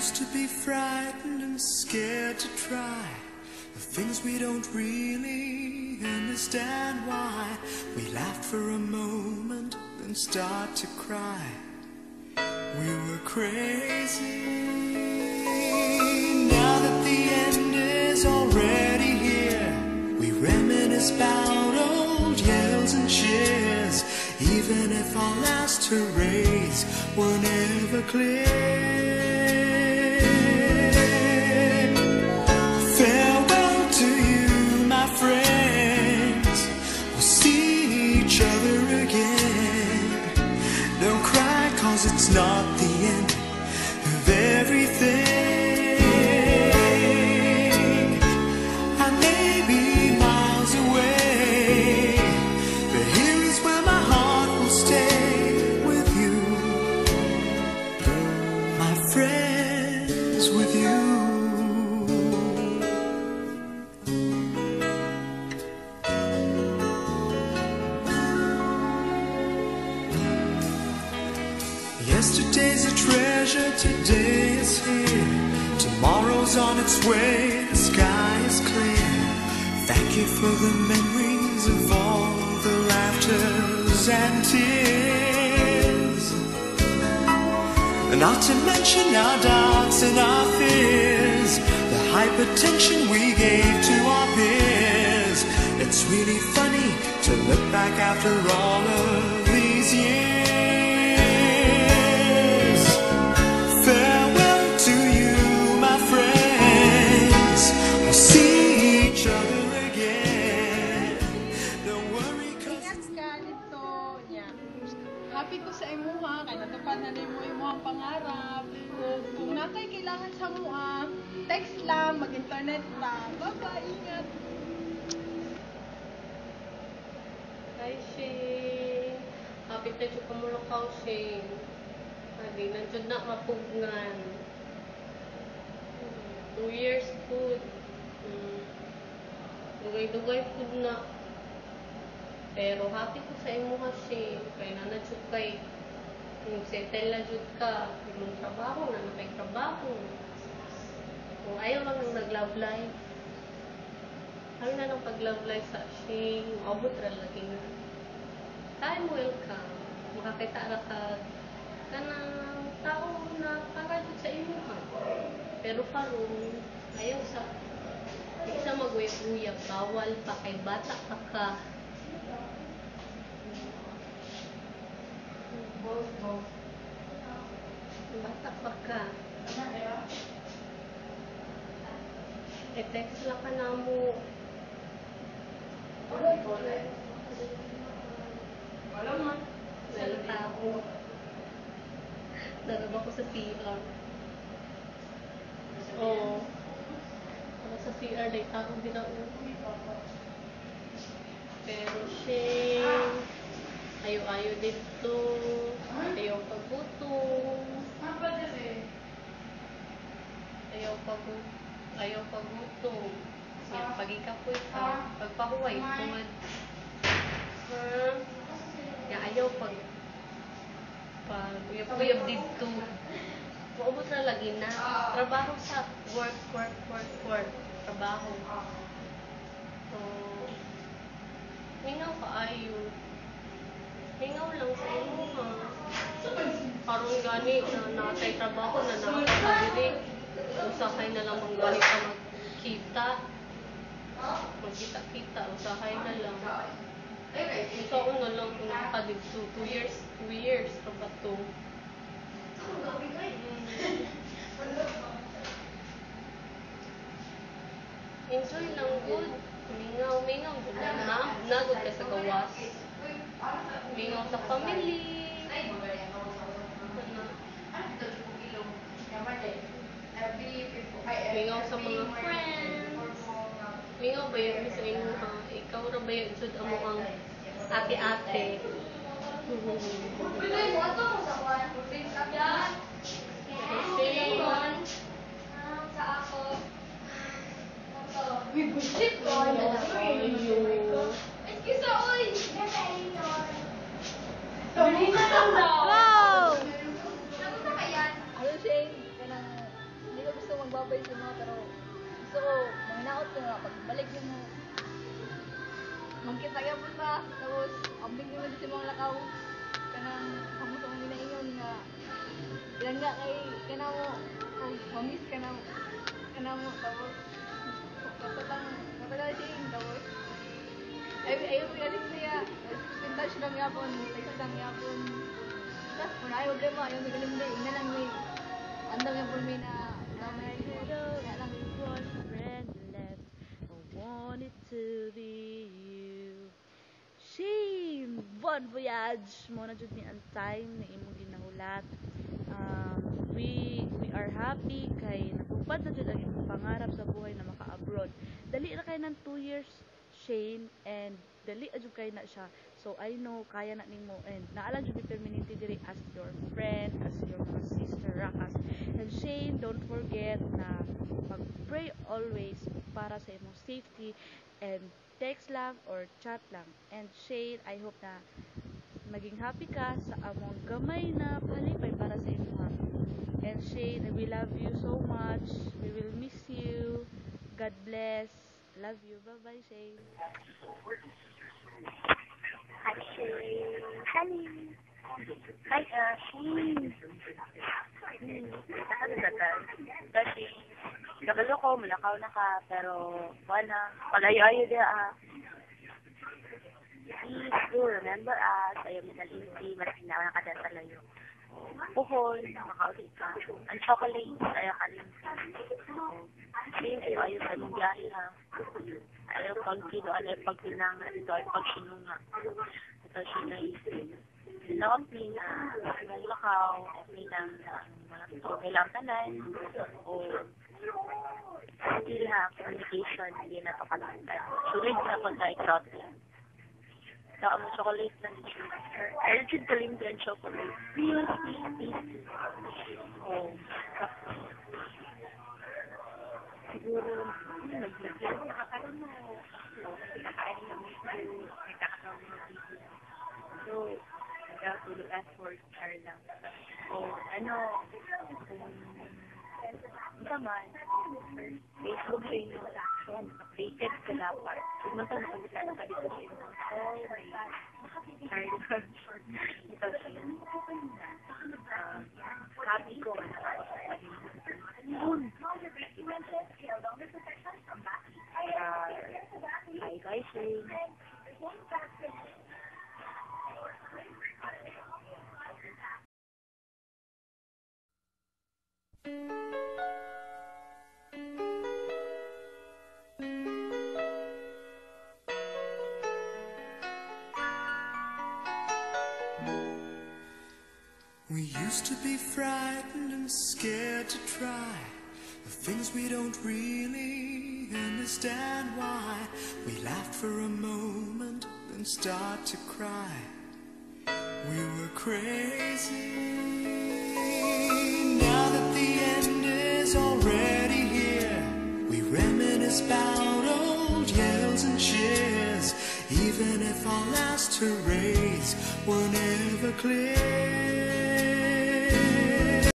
used to be frightened and scared to try the things we don't really understand why. We laughed for a moment, then start to cry. We were crazy. Now that the end is already here, we reminisce about old yells and cheers, even if our last hurrays were never clear. Farewell to you, my friends. We'll see each other again. Don't cry, 'cause it's not the end of everything. I may be miles away, but here is where my heart will stay with you, my friends, with you. Yesterday's a treasure, today is here. Tomorrow's on its way, the sky is clear. Thank you for the memories of all the laughters and tears. Not to mention our doubts and our fears, the hypertension we gave to our peers. It's really funny to look back after all of these years. Farewell to you, my friends. We'll see each other again. Don't worry, 'cause Ingat ka dito niya. Happy ko sa imuha, kay natupad na nimo imong pangarap. Kung natay kailangan sa mua, text lang, mag-internet ta. Bye-bye, ingat. Hi, Shane. Happy na siya kumulakaw, Shane. Hindi na siya na mapugnan. 2 years food. Dugay-dugay food na. Pero happy ko sa imo ha, Shane. Kaya na siya kay settle na siya ka. Yung trabaho, na may trabaho. Kung ayaw lang ng nag-love life. Ayaw na ng pag-love life sa Shane. Maabot ra lagi na. Time will come. Makakita ra ka kanang tao na para dito sa imo ha. Pero karon ayaw sa isa mag-uyab-uyab, bawal pa kay bata pa ka. Bata pa ka. I-text lang ka na mo. Wala man. Nalata ako. Naraba ko sa CR. Oo. Ako sa CR, day tao din ako. Pero Shane, ayaw dito. Ayaw paggutom. Ayaw paggutom. Yan, pag-ikapoy ka. Pagpahuway, tungad. Yan, ayaw uyab-uyab dito. Maubos na lagi na. Trabaho sa work. Trabaho. So, hingaw ka ayo. Hingaw lang sa imo ha. Parang gani na natay trabaho na nakakadiri. Usahay na lang manggali ka magkita. Magkita-kita. Usahay na lang. Ito na lang kung nakakadito. 2 years pa ba ito? Enjoy lang good. Mingaw. Nagod ka sa gawas. Mingaw sa family. Mingaw sa mga friends. Mingaw ba yun sa inyo ha? Ikaw na ba yun sud amo ang ate-ate? Pinoy mo ato sa kuan. Sa ako. Uy, bullshit ko. Excuse me, oy. Wow! Ano ba kaya? Ano, Shane? babay sa mga, pero gusto ko, manginaot ko nga, pagbalik ko mo, magkita ka po ta, tapos, ambing naman din si mga lakaw, kanang, kamusta mong minaingon nga, ilan nga kay, kana mo, mamiss ka na, kana mo, tapos, katagal siya, tapos, ayaw pinalis niya, pintas lang yapon, text lang yapon, tapos, kung ayaw problema, ayaw may galing din, ina lang may, andang yapon may na, may lang, one friend left. I wanted to be you. Shame! Bon voyage! Mo na jud ni ang time na imong ginahulat. We are happy kay natupad na jud ang imong pangarap sa buhay na maka-abroad. Dali ra kay ng 2 years, Shane, and dali jud kay na siya. So I know kaya na nimo, and naala jud determinity diri as your friend, as your mga sister rakas. And Shane, don't forget na mag-pray always para sa imong safety, and text lang or chat lang. And Shane, I hope na maging happy ka sa among gamay na palipay para sa imong. And Shane, we love you so much. We will miss you. God bless. Love you. Bye-bye, Shane. Hi, Shane. Hi, Shane. Kasi, kabalo ko, malakaw na ka, pero wala. Palayo-ayo dia. Please do remember us. Ayaw mo na linti, matinaw na ka dyan sa layo. Puhol, makaulit ka. Ang chocolate, ayaw ka linti. Shane, ayaw sa mong biyahe ha. Ayaw pag-kino, ayaw pag-pinangan, ito ay pag-sinunga. Ito siya na isip. Nakot ni na naglakaw, may lang mga okay lang tanan, o hindi ha, communication, hindi na pakalanggan. Sulit na po sa ikrot lang. Saka mo chocolate lang siya. Ayaw siya galing din chocolate. Please. Oh, siguro, naglagyan, nakakaroon na. Nakakaroon na mo siguro, nakakaroon na video. So, tulog at work, share lang. O, naman, Facebook sa inyo, updated ka dapat. Pumunta na kami sa dito sa inyo. Share lang. Ito siya. Happy ko. Hi guys, We used to be frightened and scared to try the things we don't really understand why. We laughed for a moment, then start to cry. We were crazy. Now that the end is already here, we reminisce about old yells and cheers, even if our last hurrays were never clear.